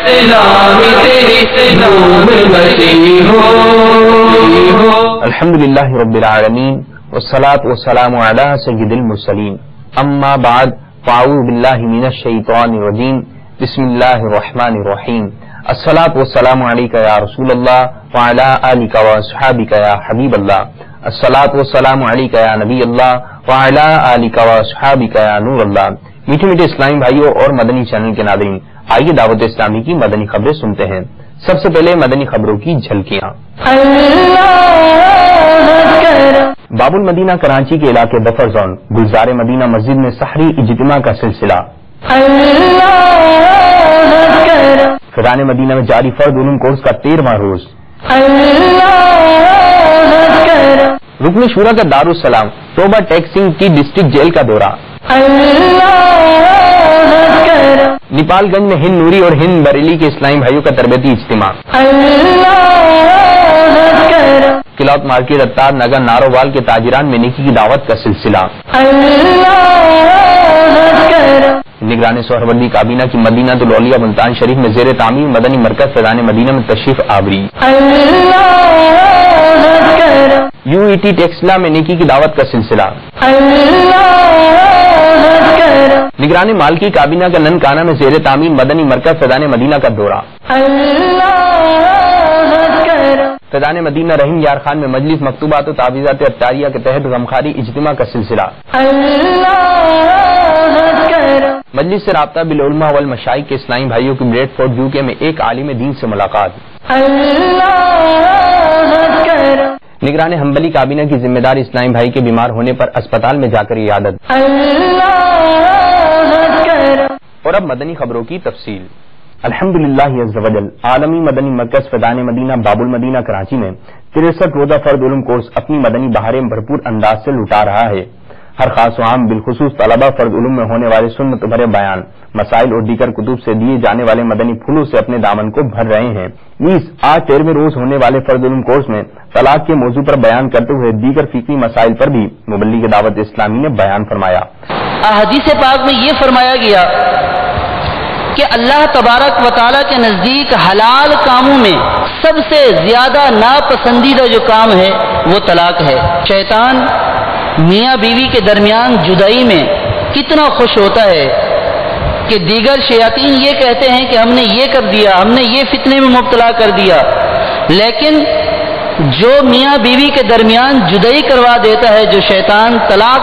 اسلام تیری نور مسیح ہو. الحمدللہ رب العالمین والصلاة والسلام علی سید المرسلین. اما بعد فاعوذ باللہ من الشیطان الرجیم. بسم اللہ الرحمن الرحیم. الصلاة والسلام علیک یا رسول اللہ وعلی آلک واصحابک یا حبیب اللہ. الصلاة والسلام علیک یا نبی اللہ وعلی آلک واصحابک یا نور اللہ. میٹھے میٹھے اسلامی بھائیوں اور مدنی چینل کے ناظرین، آئیے دعوت اسلامی کی مدنی خبریں سنتے ہیں. سب سے پہلے مدنی خبروں کی جھلکیاں. باب المدینہ کراچی کے علاقے بفر زون گلزار مدینہ مسجد میں سحری اجتماع کا سلسلہ. فیضان مدینہ میں جاری فرد علوم کورس کا 13واں روز. رکن شورا کا دارالسلام توبہ ٹیک سنگھ کی ڈسٹرکٹ جیل کا دورہ. نیپال گنج میں ہند نوری اور ہند بریلی کے اسلامی بھائیوں کا تربیتی اجتماع. کلات مارکیٹ اتار نگر نارووال کے تاجران میں نیکی کی دعوت کا سلسلہ. نگران سہروردی کابینہ کی مدینہ الاولیاء ملتان شریف میں زیر تعمیر مدنی مرکز فیضان مدینہ میں تشریف آوری. UET ٹیکسلا میں نیکی کی دعوت کا سلسلہ. نگران مال کی کابینہ کا ننکانہ میں زیر تعمیر مدنی مرکز فیضان مدینہ کا دورہ. فیضان مدینہ رحیم یار خان میں مجلس مکتوبات و تعویذات اطاریہ کے تحت غمخواری اجتماع کا سلسلہ. مجلس سے رابطہ بالعلماء والمشائخ کے اسلامی بھائیوں کی بریڈ فورڈ UK میں ایک عالم دین سے ملاقات. نگران حنبلی کابینہ کی ذمہ دار اسلامی بھائی کے بیمار ہونے پر اسپتال میں جا کر عیادت. اور اب مدنی خبروں کی تفصیل. الحمدللہ عز وجل عالمی مدنی مرکز فیضان مدینہ باب المدینہ کراچی میں 63 روزہ فرد علوم کورس اپنی مدنی بہاریں بھرپور انداز سے لٹا رہا ہے. ہر خاص و عام بالخصوص طلبہ فرد علوم میں ہونے والے سنت بھرے بیان مسائل اور دیگر کتب سے دیے جانے والے مدنی پھولوں سے اپنے دامن کو بھر رہے ہیں. آج 13ویں روز ہونے والے فرد علوم کورس میں طلاق کے موضوع پر بیان کرتے ہوئے دیگر فقہی مسائل پر بھی مبلغ دعوت اسلامی نے بیان فرمایا. احادیث پاک میں یہ فرمایا گیا کہ اللہ تبارک و تعالیٰ کے نزدیک حلال کاموں میں سب سے زیادہ ناپسندیدہ جو کام ہے وہ طلاق ہے. شیطان میاں بیوی کے درمیان جدائی میں کتنا خوش ہوتا ہے کہ دیگر شیاطین یہ کہتے ہیں کہ ہم نے یہ کر دیا، ہم نے یہ فتنے میں مبتلا کر دیا، لیکن جو میاں بیوی کے درمیان جدائی کروا دیتا ہے، جو شیطان طلاق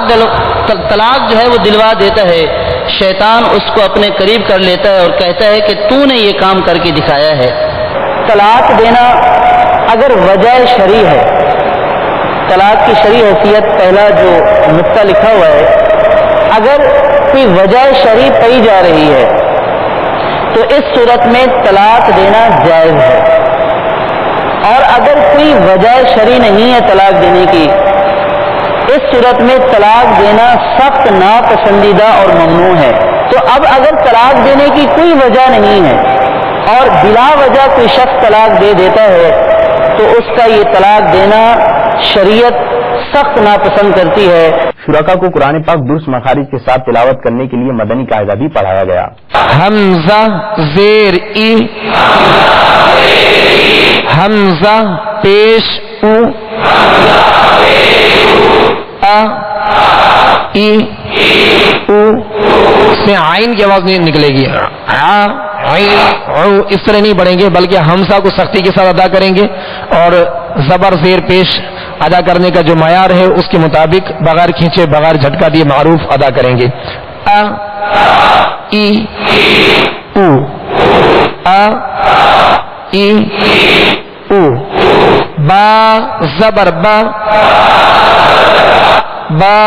جو ہے وہ دلوا دیتا ہے، شیطان اس کو اپنے قریب کر لیتا ہے اور کہتا ہے کہ تو نے یہ کام کر کے دکھایا ہے. طلاق دینا اگر وجہ شرعی ہے، طلاق کی شرعی حیثیت پہلا جو نقطہ لکھا ہوا ہے، اگر کوئی وجہ شرعی پائی جا رہی ہے تو اس صورت میں طلاق دینا جائز ہے. اور اگر کوئی وجہ شرعی نہیں ہے طلاق دینے کی، اس صورت میں طلاق دینا سخت ناپسندیدہ اور ممنوع ہے. تو اب اگر طلاق دینے کی کوئی وجہ نہیں ہے اور بلا وجہ کوئی شخص طلاق دے دیتا ہے تو اس کا یہ طلاق دینا شریعت سخت ناپسند کرتی ہے. شرکا کو قرآن پاک درست مخارج کے ساتھ تلاوت کرنے کے لیے مدنی قاعدہ بھی پڑھایا گیا. حمزہ زیر ای، حمزہ پیش او، ا ای او سے عین کی آواز نہیں نکلے گی. اس طرح نہیں پڑھیں گے بلکہ حمزہ کو سختی کے ساتھ ادا کریں گے اور زبر زیر پیش ادا کرنے کا جو معیار ہے اس کے مطابق بغیر کھینچے بغیر جھٹکا دیے معروف ادا کریں گے. ا ای او، ا ای او، با زبر با، با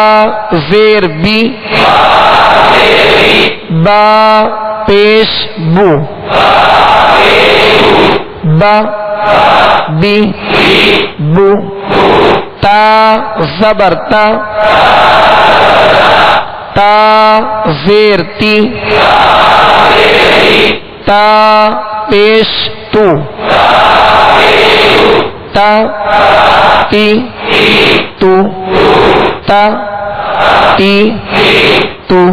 زیر بی، با پیش بو، با بی بو، تا زبر تا، تا زیر تی، تا پیش تو، تا تی تو، تا تی تو.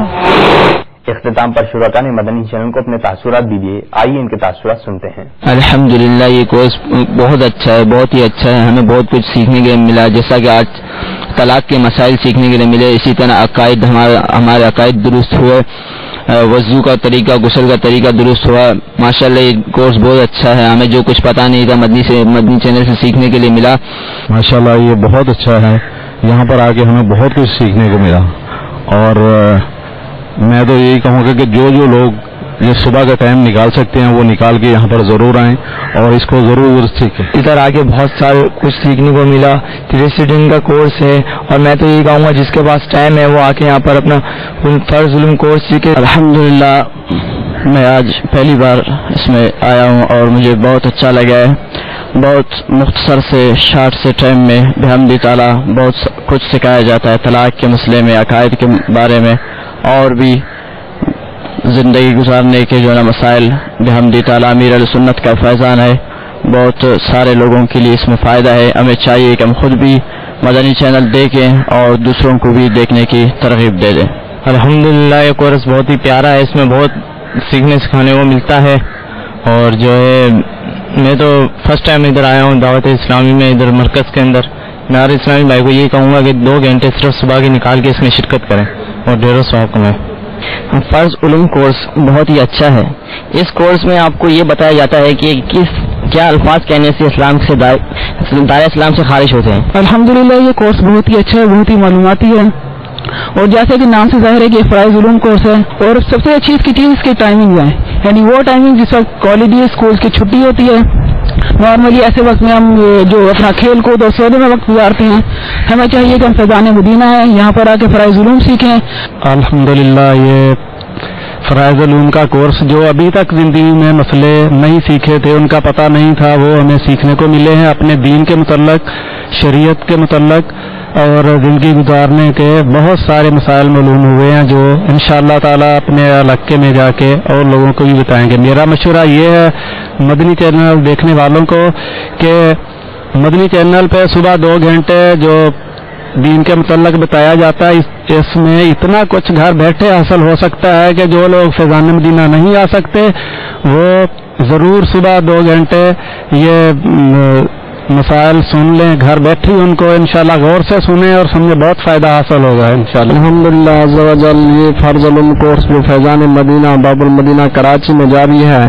اختتام پر شرکا نے مدنی چینل کو اپنے تاثرات دیجیے. آئیے ان کے تاثرات سنتے ہیں. الحمدللہ یہ کورس بہت اچھا ہے, بہت ہی اچھا ہے. ہمیں بہت کچھ سیکھنے کے لیے ملا, جیسا کہ آج طلاق کے مسائل سیکھنے کے لیے ملے, اسی طرح عقائد ہمارے عقائد درست ہوئے, وضو کا طریقہ, غسل کا طریقہ درست ہوا. ماشاءاللہ یہ کورس بہت اچھا ہے. ہمیں جو کچھ پتہ نہیں تھا مدنی چینل سے سیکھنے کے لیے ملا. ماشاءاللہ یہ بہت اچھا ہے. یہاں پر آ کے ہمیں بہت کچھ سیکھنے کو ملا, اور میں تو یہی کہوں گا کہ جو لوگ یہ صبح کا ٹائم نکال سکتے ہیں وہ نکال کے یہاں پر ضرور آئیں اور اس کو ضرور سیکھیں. ادھر آ کے بہت سارے کچھ سیکھنے کو ملا. 3 دن کا کورس ہے, اور میں تو یہی کہوں گا جس کے پاس ٹائم ہے وہ آ کے یہاں پر اپنا فرض علوم کورس سیکھے. الحمدللہ میں آج پہلی بار اس میں آیا ہوں اور مجھے بہت اچھا لگا ہے. بہت مختصر سے شارٹ سے ٹائم میں بحمد تعالیٰ بہت کچھ سکھایا جاتا ہے طلاق کے مسئلے میں, عقائد کے بارے میں, اور بھی زندگی گزارنے کے جو ہے نا مسائل. بحمد تعالیٰ امیر علیہ سنت کا فیضان ہے, بہت سارے لوگوں کے لیے اس میں فائدہ ہے. ہمیں چاہیے کہ ہم خود بھی مدنی چینل دیکھیں اور دوسروں کو بھی دیکھنے کی ترغیب دے دیں. الحمدللہ یہ کورس بہت ہی پیارا ہے, اس میں بہت سیکھنے سکھانے کو ملتا ہے. اور جو ہے میں تو فرسٹ ٹائم ادھر آیا ہوں دعوت اسلامی میں, ادھر مرکز کے اندر. میں ہر اسلامی بھائی کو یہی کہوں گا کہ 2 گھنٹے صرف صبح کے نکال کے اس میں شرکت کریں اور ڈھیروں ثواب کمائیں. فرض علوم کورس بہت ہی اچھا ہے. اس کورس میں آپ کو یہ بتایا جاتا ہے کہ کیا الفاظ کہنے سے اسلام سے دائرہ اسلام سے خارج ہوتے ہیں. الحمدللہ یہ کورس بہت ہی اچھا ہے, بہت ہی معلوماتی ہے, اور جیسے کہ نام سے ظاہر ہے کہ فرائض علوم کورس ہے. اور سب سے اچھی اس کی چیز اس کی ٹائمنگ ہے, یعنی وہ ٹائمنگ جس وقت کالج اسکول کی چھٹی ہوتی ہے. نارملی ایسے وقت میں ہم جو اپنا کھیل کود اور سودے میں وقت گزارتے ہیں, ہمیں چاہیے کہ ہم فیضان مدینہ ہے یہاں پر آ کے فرائض علوم سیکھیں. الحمدللہ یہ فرائض علوم کا کورس جو ابھی تک زندگی میں مسئلے نہیں سیکھے تھے, ان کا پتہ نہیں تھا, وہ ہمیں سیکھنے کو ملے ہیں. اپنے دین کے متعلق, شریعت کے متعلق اور زندگی گزارنے کے بہت سارے مسائل معلوم ہوئے ہیں, جو انشاءاللہ تعالی اپنے علاقے میں جا کے اور لوگوں کو بھی بتائیں گے. میرا مشورہ یہ ہے مدنی چینل دیکھنے والوں کو کہ مدنی چینل پہ صبح 2 گھنٹے جو دین کے متعلق بتایا جاتا ہے, اس میں اتنا کچھ گھر بیٹھے حاصل ہو سکتا ہے کہ جو لوگ فیضان مدینہ نہیں آ سکتے وہ ضرور صبح 2 گھنٹے یہ مسائل سن لیں گھر بیٹھے, ان کو انشاءاللہ غور سے سنیں اور سمجھے بہت فائدہ حاصل ہوگا انشاءاللہ. الحمدللہ عز و جل یہ فرض علوم کورس جو فیضان مدینہ باب المدینہ کراچی میں جاری ہے,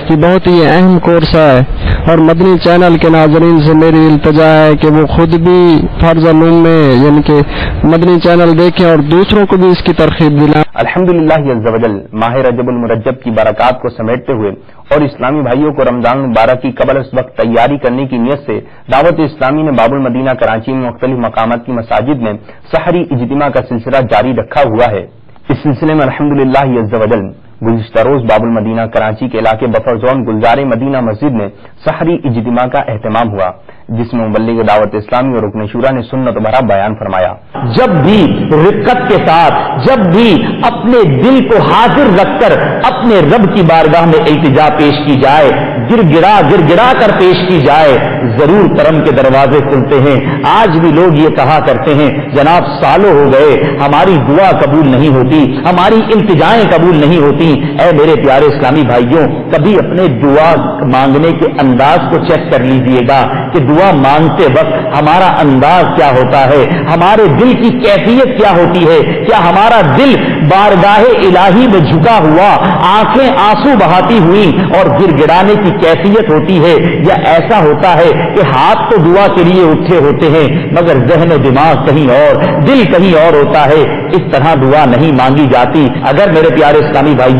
یہ بہت ہی اہم کورس ہے. اور مدنی چینل کے ناظرین سے میری التجا ہے کہ وہ خود بھی فرض علوم میں یعنی کہ مدنی چینل دیکھیں اور دوسروں کو بھی اس کی ترغیب دلائیں. الحمدللہ عز و جل ماہ رجب المرجب کی برکات کو سمیٹتے ہوئے اور اسلامی بھائیوں کو رمضان مبارک کی قبل اس وقت تیاری کرنے کی نیت سے دعوت اسلامی نے باب المدینہ کراچی میں مختلف مقامات کی مساجد میں سحری اجتماع کا سلسلہ جاری رکھا ہوا ہے. اس سلسلے میں الحمدللہ عز و جل گزشتہ روز باب المدینہ کراچی کے علاقے بفر زون گلزار مدینہ مسجد میں سحری اجتماع کا اہتمام ہوا, جس میں مبلغ دعوت اسلامی اور رکن شورا نے سنت بھرا بیان فرمایا. جب بھی رقت کے ساتھ, جب بھی اپنے دل کو حاضر رکھ کر اپنے رب کی بارگاہ میں التجا پیش کی جائے, گر گڑا کر پیش کی جائے, ضرور کرم کے دروازے کھلتے ہیں. آج بھی لوگ یہ کہا کرتے ہیں جناب سالوں ہو گئے ہماری دعا قبول نہیں ہوتی, ہماری التجائیں قبول نہیں ہوتی. اے میرے پیارے اسلامی بھائیوں, کبھی اپنے دعا مانگنے کے انداز کو چیک کر لیجئے گا کہ دعا مانگتے وقت ہمارا انداز کیا ہوتا ہے, ہمارے دل کی کیفیت کیا ہوتی ہے. کیا ہمارا دل بارگاہ الہی میں جھکا ہوا, آنکھیں آنسو بہاتی ہوئی اور گر گڑانے کی کیفیت ہوتی ہے, یا ایسا ہوتا ہے کہ ہاتھ تو دعا کے لیے اٹھے ہوتے ہیں مگر ذہن و دماغ کہیں اور, دل کہیں اور ہوتا ہے. اس طرح دعا نہیں مانگی جاتی. اگر میرے پیارے اسلامی بھائیوں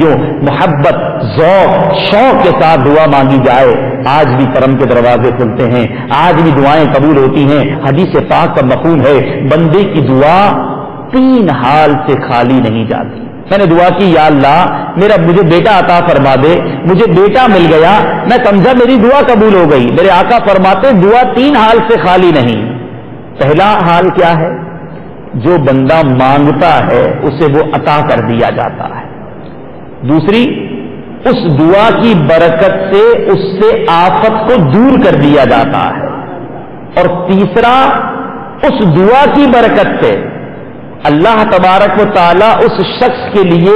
محبت, ذوق, شوق کے ساتھ دعا مانگی جائے, آج بھی کرم کے دروازے کھلتے ہیں, آج بھی دعائیں قبول ہوتی ہیں. حدیث پاک کا مفہوم ہے بندے کی دعا 3 حال سے خالی نہیں جاتی. میں نے دعا کی یا اللہ مجھے بیٹا عطا فرما دے, مجھے بیٹا مل گیا, میں سمجھا میری دعا قبول ہو گئی. میرے آقا فرماتے دعا 3 حال سے خالی نہیں. پہلا حال کیا ہے, جو بندہ مانگتا ہے اسے وہ عطا کر دیا جاتا ہے. دوسری, اس دعا کی برکت سے اس سے آفت کو دور کر دیا جاتا ہے. اور تیسرا, اس دعا کی برکت سے اللہ تبارک و تعالی اس شخص کے لیے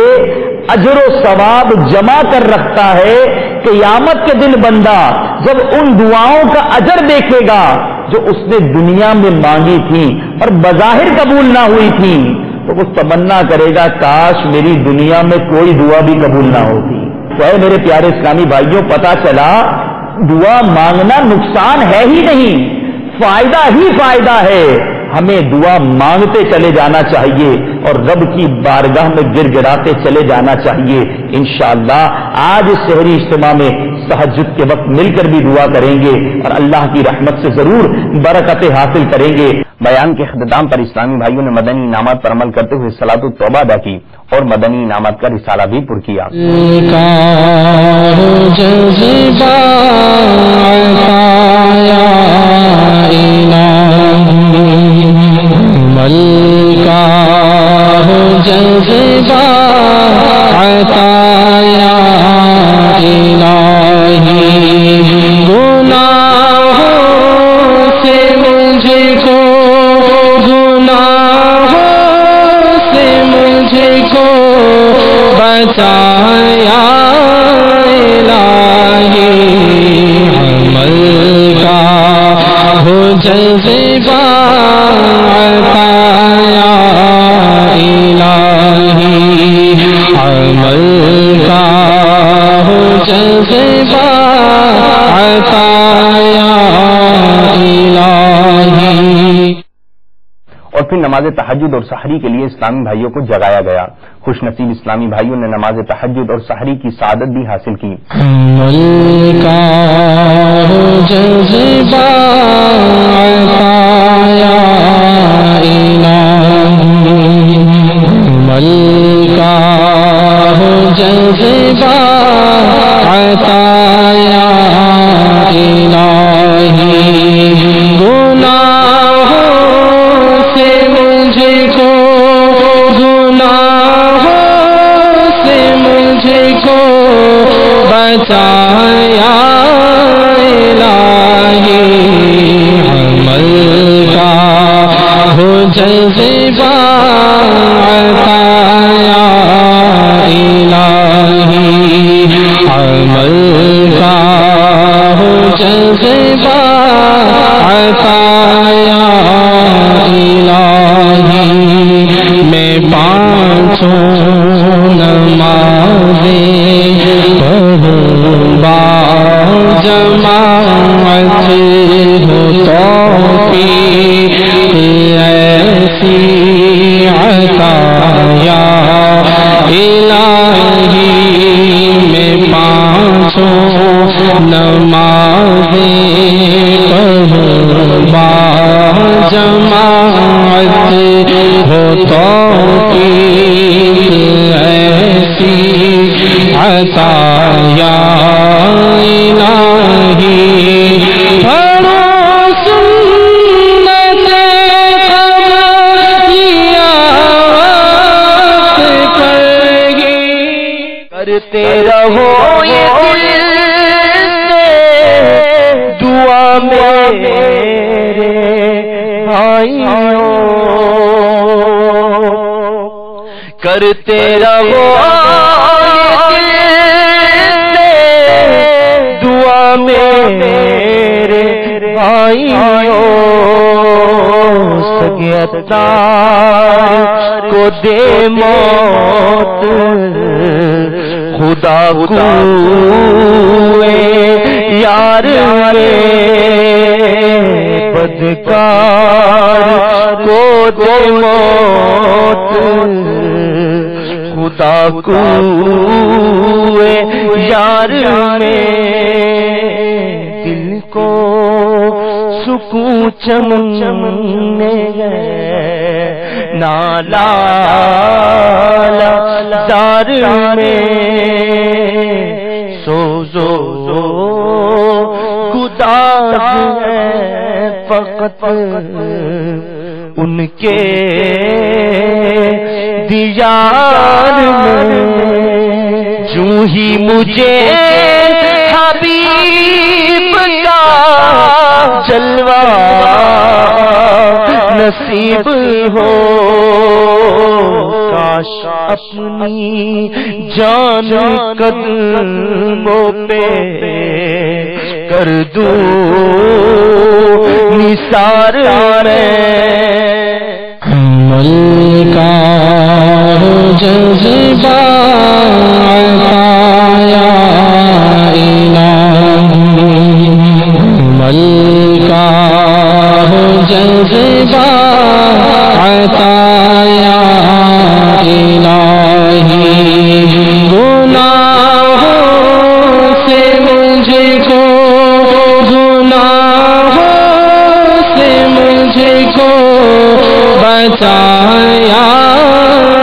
اجر و ثواب جمع کر رکھتا ہے. قیامت کے دن بندہ جب ان دعاؤں کا اجر دیکھے گا جو اس نے دنیا میں مانگی تھی اور بظاہر قبول نہ ہوئی تھی, تو وہ تمنا کرے گا کاش میری دنیا میں کوئی دعا بھی قبول نہ ہوتی. تو اے میرے پیارے اسلامی بھائیوں, پتا چلا دعا مانگنا نقصان ہے ہی نہیں, فائدہ ہی فائدہ ہے. ہمیں دعا مانگتے چلے جانا چاہیے اور رب کی بارگاہ میں گر گراتے چلے جانا چاہیے. انشاءاللہ آج اس سحری اجتماع میں تہجد کے وقت مل کر بھی دعا کریں گے اور اللہ کی رحمت سے ضرور برکتیں حاصل کریں گے. بیان کے اختتام پر اسلامی بھائیوں نے مدنی انعامات پر عمل کرتے ہوئے صلاۃ التوبہ ادا کی اور مدنی انعامات کا رسالہ بھی پر کیا. اور پھر نماز تہجد اور سحری کے لیے اسلامی بھائیوں کو جگایا گیا. خوش نصیب اسلامی بھائیوں نے نماز تہجد اور سحری کی سعادت بھی حاصل کی. کرتے رہو دعا میرے بھائیوں سگیتار کو دے موت خدا کوئے یار بدکار کو دے موت خدا کوئے یار میں دل کو سکون چمنے گئے نالا دار میں سوزو خدا ہے فقط ان کے دیار میں جو ہی مجھے حبیب کا جلوہ نصیب ہو اپنی جان قدموں پہ کر دوں نثار عمل کا جذبہ عطایا الہی، عمل کا جذبہ عطایا الہی، گناہوں سے مجھ کو، گناہوں سے مجھ کو بچایا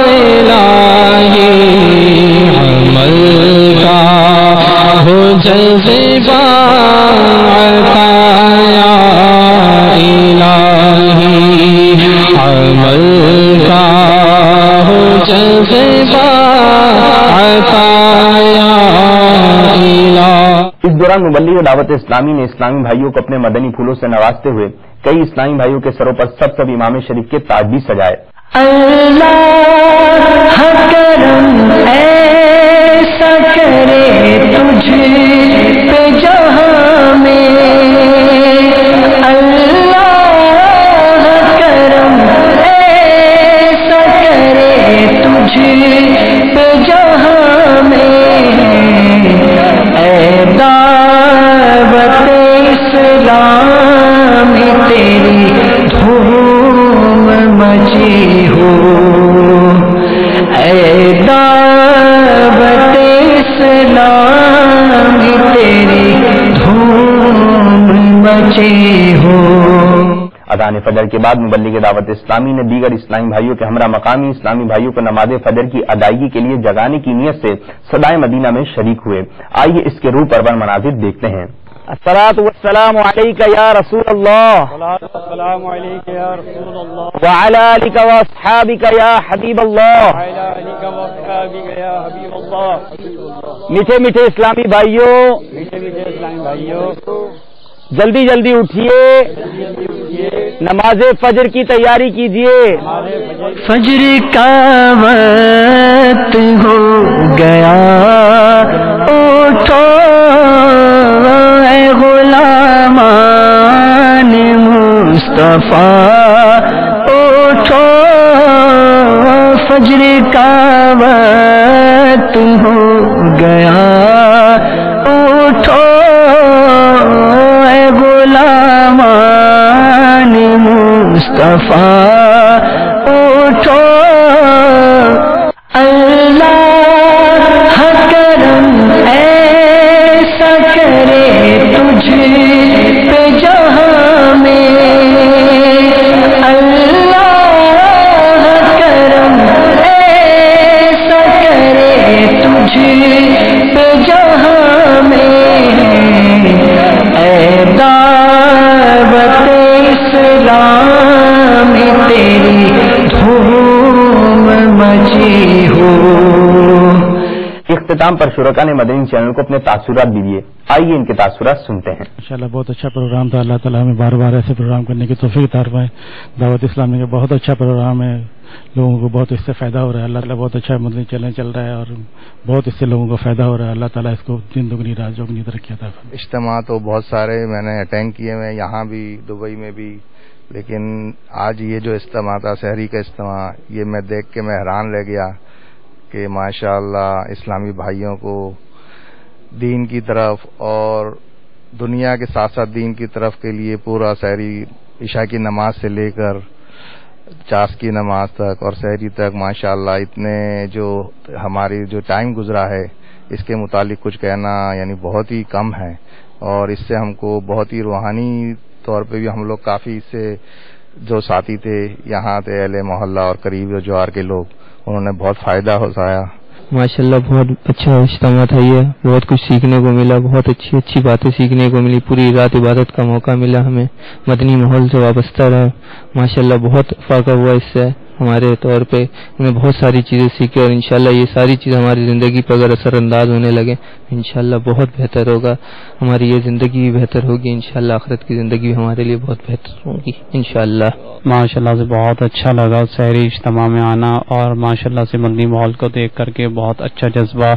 الہی، عمل کا ہو جذبہ عطایا الہی، عمل کا ہو جذبہ عطایا الہی۔ اس دوران مبلغ دعوت اسلامی نے اسلامی بھائیوں کو اپنے مدنی پھولوں سے نوازتے ہوئے کئی اسلامی بھائیوں کے سروں پر سب امام شریف کے تاج بھی سجائے۔ اللہ کرم ایسا کرے تجھ پہ جہاں میں، اللہ کرم ایسا کرے تجھ پہ جہاں میں، اے دعوت اسلام تیری دھوم مچی ہو، اے دعوت اسلام تیری دھوم مچی ہو۔ اذان فجر کے بعد مبلغ دعوت اسلامی نے دیگر اسلامی بھائیوں کے ہمراہ مقامی اسلامی بھائیوں کو نماز فجر کی ادائیگی کے لیے جگانے کی نیت سے صدائے مدینہ میں شریک ہوئے۔ آئیے اس کے روح پرور مناظر دیکھتے ہیں۔ الصلاۃ والسلام علیک یا رسول اللہ، السلام علیکم یا رسول اللہ، وعلی آلک واصحابک یا حبیب اللہ، وعلی آلک واصحابک یا حبیب اللہ۔ میٹھے میٹھے اسلامی بھائیوں، میٹھے میٹھے اسلامی بھائیوں، جلدی جلدی اٹھیے، نماز فجر کی تیاری کیجیے۔ فجر کا وقت ہو گیا، اٹھو اے غلامان مصطفیٰ، اٹھو فجر کا وقت ہو گیا، اٹھو اے غلامان مصطفیٰ، اٹھو اللہ کرم ایسا کرے تجھ پہ جہاں میں، اللہ کرم ایسا کرے تجھ پہ جہاں میں، اے دعوت اسلام تیری دھوم مچی ہو۔ اختتام پر شرکا نے مدنی چینل کو اپنے تاثرات دیے، آئیے ان کے تاثرات سنتے ہیں۔ ماشاءاللہ بہت اچھا پروگرام تھا، اللہ تعالیٰ ہمیں بار بار ایسے پروگرام کرنے کی توفیق عطا فرمائے۔ دعوت اسلامی کا بہت اچھا پروگرام ہے، لوگوں کو بہت اس سے فائدہ ہو رہا ہے، اللہ تعالیٰ بہت اچھا مدنی چینل چل رہا ہے اور بہت اس سے لوگوں کو فائدہ ہو رہا ہے، اللہ تعالیٰ اس کو دن دگنی رات چوگنی ترقی عطا فرمائے۔ اجتماع تو بہت سارے میں نے اٹینڈ کیے ہوئے، یہاں بھی دبئی میں بھی، لیکن آج یہ جو اجتماع تھا سحری کا اجتماع، یہ میں دیکھ کے میں حیران رہ گیا کہ ماشاءاللہ اسلامی بھائیوں کو دین کی طرف اور دنیا کے ساتھ ساتھ دین کی طرف کے لیے پورا سحری عشاء کی نماز سے لے کر چاس کی نماز تک اور سحری تک ماشاءاللہ اتنے جو ہماری جو ٹائم گزرا ہے اس کے متعلق کچھ کہنا یعنی بہت ہی کم ہے، اور اس سے ہم کو بہت ہی روحانی طور پہ بھی ہم لوگ کافی اس سے جو ساتھی تھے یہاں تھے اہل محلہ اور قریب جوار کے لوگ، انہوں نے بہت فائدہ اٹھایا۔ ماشاءاللہ بہت اچھا اجتماع تھا، یہ بہت کچھ سیکھنے کو ملا، بہت اچھی اچھی باتیں سیکھنے کو ملی، پوری رات عبادت کا موقع ملا ہمیں، مدنی ماحول سے وابستہ رہے، ماشاءاللہ بہت فائدہ ہوا اس سے، ہمارے طور پہ ہمیں بہت ساری چیزیں سیکھیں، اور انشاءاللہ یہ ساری چیزیں ہماری زندگی پر اگر اثر انداز ہونے لگیں انشاءاللہ بہت بہتر ہوگا، ہماری یہ زندگی بھی بہتر ہوگی، انشاءاللہ آخرت کی زندگی بھی ہمارے لیے بہت بہتر ہوگی انشاءاللہ۔ ماشاءاللہ سے بہت اچھا لگا سحری اجتماع میں آنا، اور ماشاءاللہ سے مدنی ماحول کو دیکھ کر کے بہت اچھا جذبہ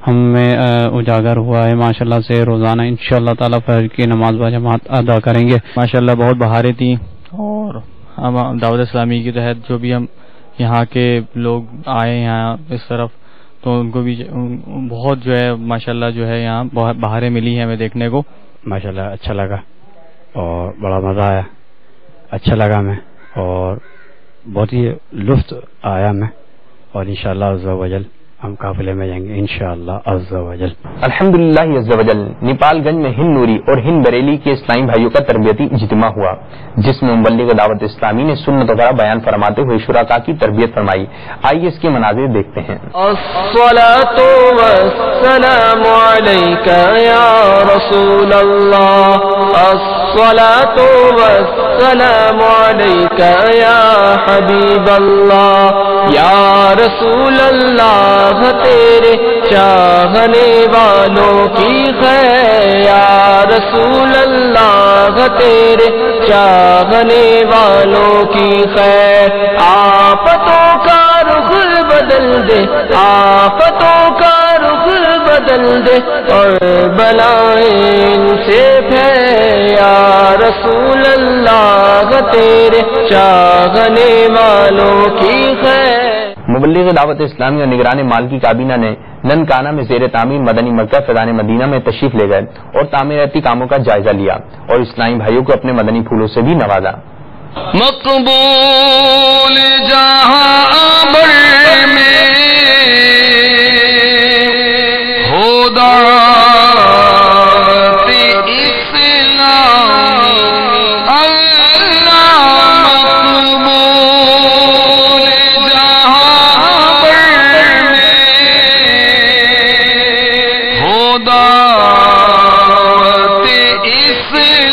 ہم میں اجاگر ہوا ہے۔ ماشاءاللہ سے روزانہ انشاءاللہ تعالی فجر کی نماز باجماعت ادا کریں گے۔ ماشاءاللہ بہت بہاریں تھیں، اور ہم دعوت اسلامی کے تحت جو بھی ہم یہاں کے لوگ آئے یہاں اس طرف، تو ان کو بھی بہت جو ہے ماشاءاللہ جو ہے یہاں بہت بہاریں ملی ہیں ہمیں دیکھنے کو۔ ماشاءاللہ اچھا لگا اور بڑا مزہ آیا، اچھا لگا میں، اور بہت ہی لطف آیا میں، اور انشاءاللہ عز و جل ہم قافلے میں جائیں گے انشاءاللہ عز و جل۔ الحمدللہ عز و جل نیپال گنج میں ہند نوری اور ہند بریلی کے اسلامی بھائیوں کا تربیتی اجتماع ہوا، جس میں مبلغ دعوت اسلامی نے سنت وغیرہ بیان فرماتے ہوئے شرکاء کی تربیت فرمائی۔ آئیے اس کے مناظر دیکھتے ہیں۔ الصلاۃ والسلام علیک یا رسول اللہ، الصلاۃ والسلام علیک یا حبیب اللہ، یا رسول اللہ تیرے چاہنے والوں کی خیر، یا رسول اللہ تیرے چاہنے والوں کی خیر، آفتوں کا رخ بدل دے، آفتوں کا رخ بدل دے، اور بلائیں ان سے پھیر، یا رسول اللہ تیرے چاہنے والوں کی خیر۔ مبلغ دعوت اسلامی اور نگران مال کی کابینہ نے ننکانہ میں زیر تعمیر مدنی مرکز فیضان مدینہ میں تشریف لے گئے اور تعمیراتی کاموں کا جائزہ لیا اور اسلامی بھائیوں کو اپنے مدنی پھولوں سے بھی نوازا۔ مقبول جہاں بر میں ہو دعوت اسلامی، اللہ مقبول جہاں بر میں ہو دعوت اسلامی۔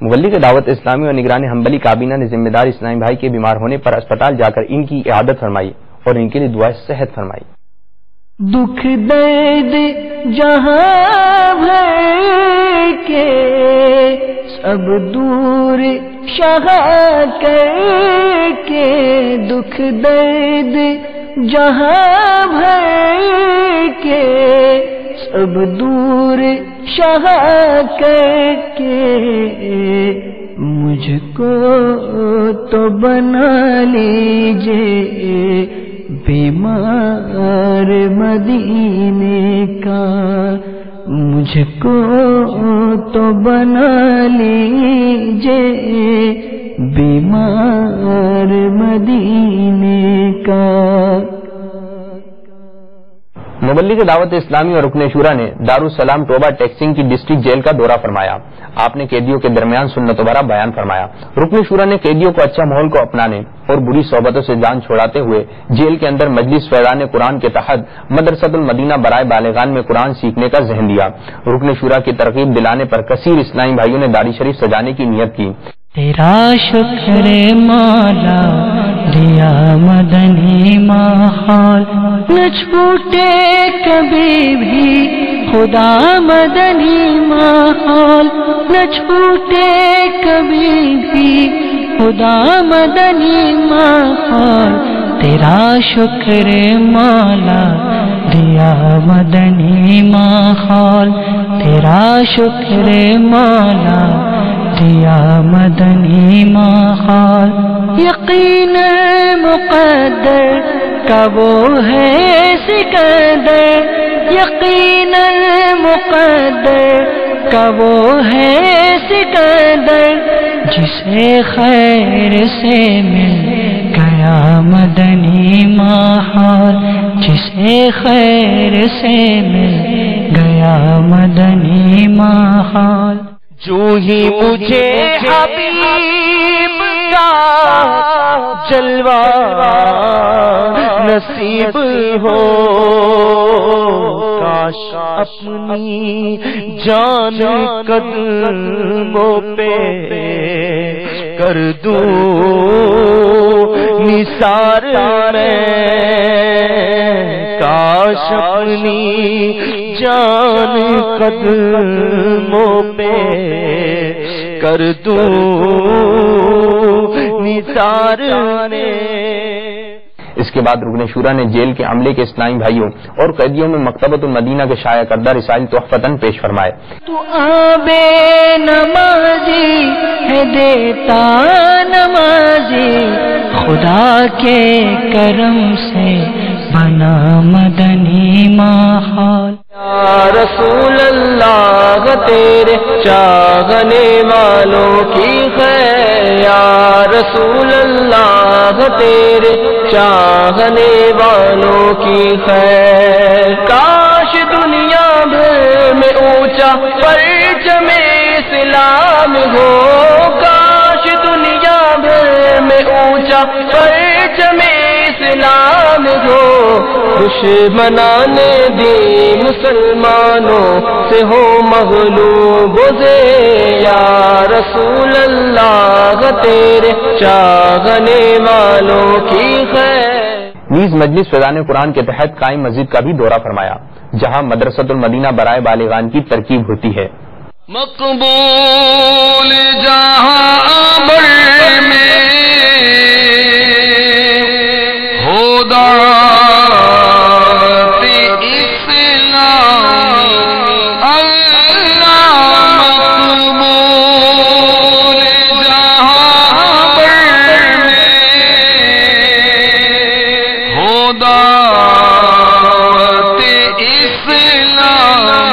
مبلغ دعوت اسلامی اور نگران حنبلی کابینہ نے ذمہ دار اسلامی بھائی کے بیمار ہونے پر اسپتال جا کر ان کی عیادت فرمائی اور ان کے لیے دعائے صحت فرمائی۔ دکھ درد جہاں بھر کے سب دور شاہ کر کے، دکھ درد جہاں بھر کے سب دور شاہ کر کے، مجھ کو تو بنا لیجیے بیمار مدینے کا، مجھ کو تو بنا لیجیے بیمار مدینے کا۔ مبلغ دعوت اسلامی اور رکن شورا نے دارالسلام ٹوبہ ٹیکسنگ کی ڈسٹرکٹ جیل کا دورہ فرمایا۔ آپ نے قیدیوں کے درمیان سنت وغیرہ بیان فرمایا۔ رکن شورا نے قیدیوں کو اچھا ماحول کو اپنانے اور بری صحبتوں سے جان چھوڑاتے ہوئے جیل کے اندر مجلس فیضان قرآن کے تحت مدرسۃ المدینہ برائے بالغان میں قرآن سیکھنے کا ذہن دیا۔ رکن شورا کی ترغیب دلانے پر کثیر اسلامی بھائیوں نے داری شریف سجانے کی نیت کی۔ تیرا شکر مولا دیا مدنی ماحول، نہ چھوٹے کبھی بھی خدا مدنی ماحول، نہ چھوٹے کبھی بھی خدا مدنی ماحول، تیرا شکر مولا دیا مدنی ماحول، تیرا شکر مولا دیا مدنی ماحول، یقین مقدر کا وہ ہے سکندر، یقین مقدر کا وہ ہے سکندر، جسے خیر سے مل گیا مدنی ماحول، جسے خیر سے مل گیا مدنی ماحول۔ جو ہی مجھے حبیب کا جلوہ نصیب ہو، کاش اپنی جان قدموں پہ کر دوں نثار میں، کاش اپنی جان قدموں پہ کر دوں نثار میں۔ اس کے بعد رکن شورا نے جیل کے عملے کے اسلامی بھائیوں اور قیدیوں میں مکتبۃ المدینہ کے شائع کردہ رسائل تحفتاً پیش فرمائے۔ تو آبے نمازی ہے دیتا نمازی، خدا کے کرم سے بنا مدنی ماحول۔ یا رسول اللہ تیرے چاہنے والوں کی خیر، یا رسول اللہ تیرے چاہنے والوں کی خیر، کاش دنیا بھر میں اونچا پرچم اسلام ہو، کاش دنیا بھر میں اونچا پرچم اسلام ہو، دشمنان دین مسلمانوں سے ہو مغلوب سے، یا رسول اللہ تیرے چاہنے والوں کی خیر۔ نیز مجلس فیضان قرآن کے تحت قائم مسجد کا بھی دورہ فرمایا، جہاں مدرسۃ المدینہ برائے بالغان کی ترکیب ہوتی ہے۔ مقبول جہاں بر میں ہو دعوت اسلامی، اللہ مقبول جہاں بر میں ہو دعوت اسلامی۔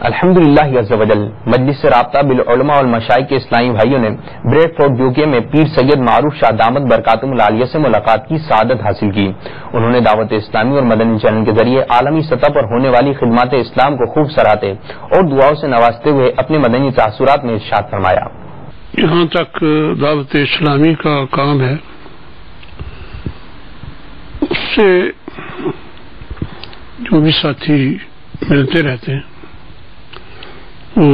الحمدللہ عز وجل مجلس سے رابطہ بالعلماء والمشائخ کے اسلامی بھائیوں نے بریڈ فورڈ یوکے میں پیر سید معروف شاہ دامت برکاتہم العالیہ سے ملاقات کی سعادت حاصل کی۔ انہوں نے دعوت اسلامی اور مدنی چینل کے ذریعے عالمی سطح پر ہونے والی خدمات اسلام کو خوب سراہتے اور دعاؤں سے نوازتے ہوئے اپنے مدنی تاثرات میں ارشاد فرمایا۔ یہاں تک دعوت اسلامی کا کام ہے، اس سے جو بھی ساتھی ملتے رہتے ہیں وہ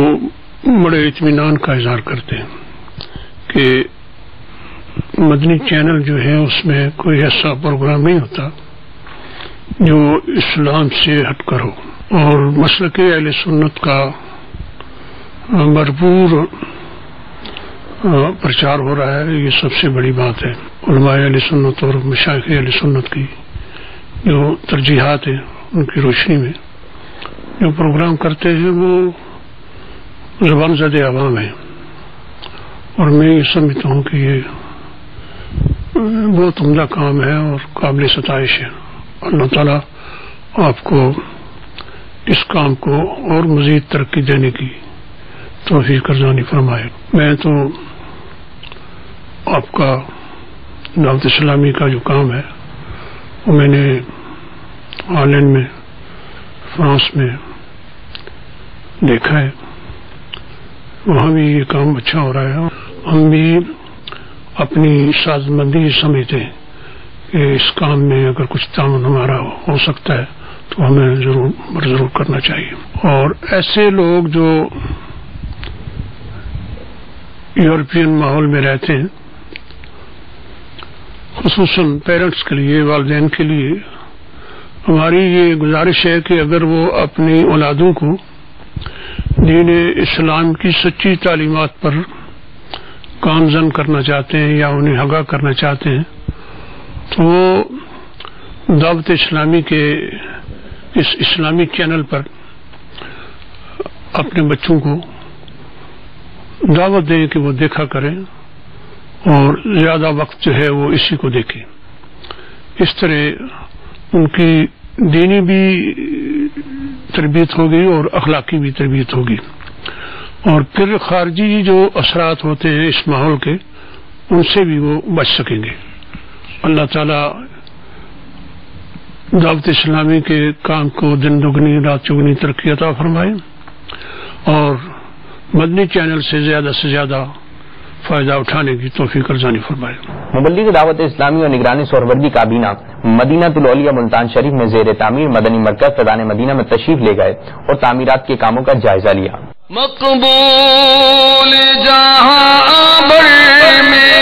بڑے اطمینان کا اظہار کرتے ہیں کہ مدنی چینل جو ہے اس میں کوئی ایسا پروگرام نہیں ہوتا جو اسلام سے ہٹ کر ہو، اور مسلک اہل سنت کا بھرپور پرچار ہو رہا ہے۔ یہ سب سے بڑی بات ہے۔ علماء اہل سنت اور مشائخ اہل سنت کی جو ترجیحات ہیں ان کی روشنی میں جو پروگرام کرتے ہیں وہ زبان زدہ عوام ہے، اور میں یہ سمجھتا ہوں کہ یہ بہت عمدہ کام ہے اور قابل ستائش ہے۔ اللہ تعالیٰ آپ کو اس کام کو اور مزید ترقی دینے کی توفیق ارزانی فرمائے۔ میں تو آپ کا دعوت اسلامی کا جو کام ہے وہ میں نے ہالینڈ میں، فرانس میں دیکھا ہے، وہاں بھی یہ کام اچھا ہو رہا ہے۔ ہم بھی اپنی سازمندی سمجھتے ہیں کہ اس کام میں اگر کچھ تعاون ہمارا ہو سکتا ہے تو ہمیں ضرور کرنا چاہیے۔ اور ایسے لوگ جو یورپین ماحول میں رہتے ہیں، خصوصاً پیرنٹس کے لیے، والدین کے لیے ہماری یہ گزارش ہے کہ اگر وہ اپنی اولادوں کو دین اسلام کی سچی تعلیمات پر گامزن کرنا چاہتے ہیں یا انہیں آگاہ کرنا چاہتے ہیں تو وہ دعوت اسلامی کے اس اسلامی چینل پر اپنے بچوں کو دعوت دیں کہ وہ دیکھا کریں اور زیادہ وقت جو ہے وہ اسی کو دیکھیں۔ اس طرح ان کی دینی بھی تربیت ہوگی اور اخلاقی بھی تربیت ہوگی، اور پھر خارجی جو اثرات ہوتے ہیں اس ماحول کے ان سے بھی وہ بچ سکیں گے۔ اللہ تعالیٰ دعوت اسلامی کے کام کو دن دگنی رات چگنی ترقی عطا فرمائے اور مدنی چینل سے زیادہ فائدہ اٹھانے کی توفیق ارزانی فرمائے۔ مبلغ دعوت اسلامی اور نگرانی سہروردی کابینہ مدینہ الاولیاء ملتان شریف میں زیر تعمیر مدنی مرکز فیضان مدینہ میں تشریف لے گئے اور تعمیرات کے کاموں کا جائزہ لیا۔ مقبول جہاں بر میں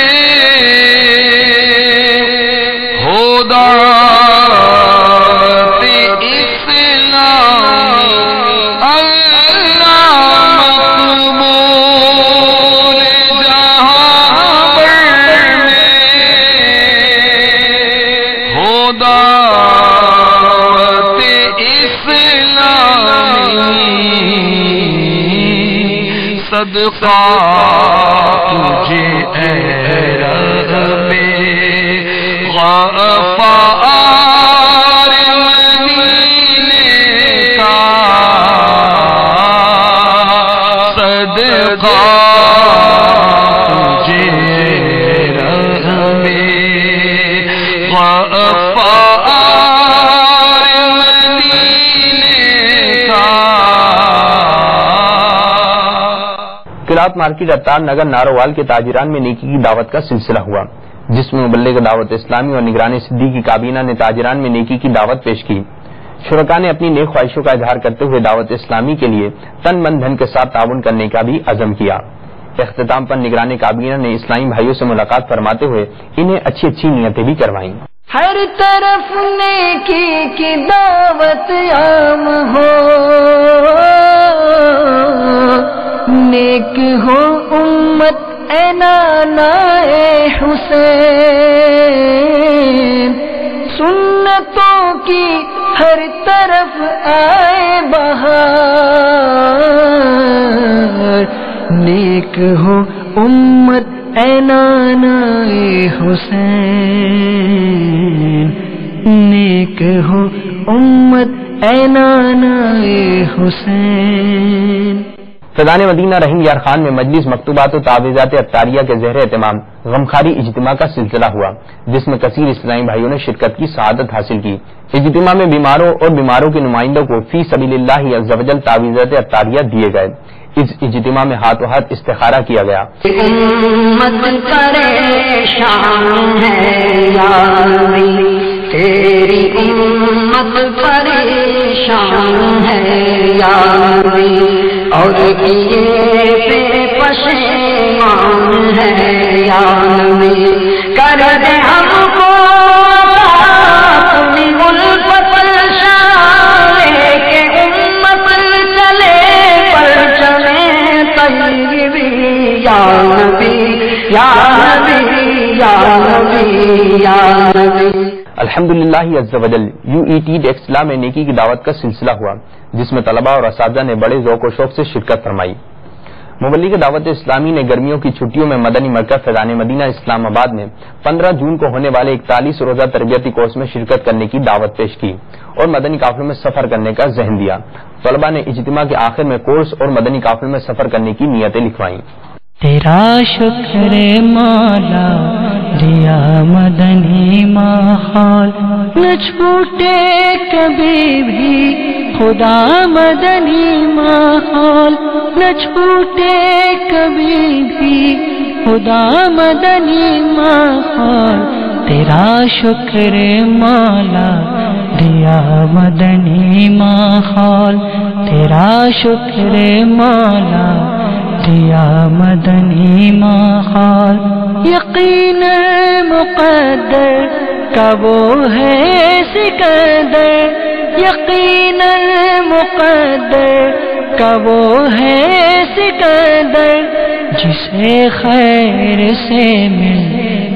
ہو دعوت اسلام اللہ مقبول جہاں بر میں ہو دعوت اسلامی صدقہ تجھے اے رب غفار مدینے کا صدقہ تجھے رب غفار مدینے کا. قرات مارکیٹ اتار نگر ناروال کے تاجران میں نیکی کی دعوت کا سلسلہ ہوا، جس میں مبلغ دعوت اسلامی اور نگران صدیقی کابینہ نے تاجران میں نیکی کی دعوت پیش کی. شرکاء نے اپنی نیک خواہشوں کا اظہار کرتے ہوئے دعوت اسلامی کے لیے تن من دھن کے ساتھ تعاون کرنے کا بھی عزم کیا. اختتام پر نگران کابینہ نے اسلامی بھائیوں سے ملاقات فرماتے ہوئے انہیں اچھی اچھی نیتیں بھی کروائیں. ہر طرف نیکی کی دعوت عام ہو، نیک ہو امت اے نانا اے حسین، سنتوں کی ہر طرف آئے بہار، نیک ہو امت اے نانا اے حسین، نیک ہو امت اے نانا اے حسین. فیضان مدینہ رحیم یار خان میں مجلس مکتوبات و تعویذات عطاریہ کے زیر اہتمام غمخاری اجتماع کا سلسلہ ہوا، جس میں کثیر اسلامی بھائیوں نے شرکت کی سعادت حاصل کی. اجتماع میں بیماروں اور بیماروں کے نمائندوں کو فی سبیل اللہ عز و جل تعویذات عطاریہ دیے گئے. اس اجتماع میں ہاتھوں ہاتھ استخارہ کیا گیا. امت پریشان ہے یا علی، تیری امت پریشان ہے یا علی، اور کیے پہ پشیمان ہے یا علی، کر دے ہم کو اپنی الفت شانے کے امت چلے پر چلے طیبی یا نبی یا نبی یا نبی یا نبی. الحمدللہ عز و جل UET ڈیکسلا میں نیکی کی دعوت کا سلسلہ ہوا، جس میں طلباء اور اساتذہ نے بڑے ذوق و شوق سے شرکت فرمائی. مبلغ دعوت اسلامی نے گرمیوں کی چھٹیوں میں مدنی مرکز فیضان مدینہ اسلام آباد میں 15 جون کو ہونے والے 41 روزہ تربیتی کورس میں شرکت کرنے کی دعوت پیش کی اور مدنی قافلوں میں سفر کرنے کا ذہن دیا. طلباء نے اجتماع کے آخر میں کورس اور مدنی قافلوں میں سفر کرنے کی نیتیں لکھوائیں. تیرا شکر مولا دیا مدنی ماحول، نہ چھوٹے کبھی بھی خدا مدنی ماحول، نہ چھوٹے کبھی بھی خدا مدنی ماحول. تیرا شکر مولا دیا مدنی ماحول، تیرا شکر مولا دیا مدنی ماحول. یقین مقدر کا وہ ہے سکندر، یقین مقدر کا وہ ہے سکندر، جسے خیر سے مل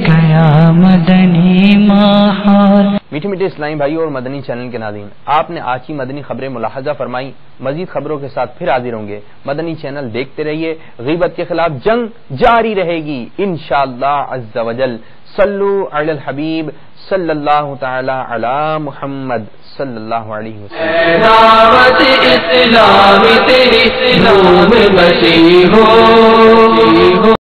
گیا مدنی ماحول. میٹھے میٹھے اسلامی بھائیوں اور مدنی چینل کے ناظرین، آپ نے آج کی مدنی خبریں ملاحظہ فرمائی. مزید خبروں کے ساتھ پھر حاضر ہوں گے. مدنی چینل دیکھتے رہیے. غیبت کے خلاف جنگ جاری رہے گی انشاءاللہ عز و جل. صلو علی الحبیب صلی اللہ تعالی علی محمد صلی اللہ علیہ وسلم. دعوت اسلامی تیری نام بچی ہو.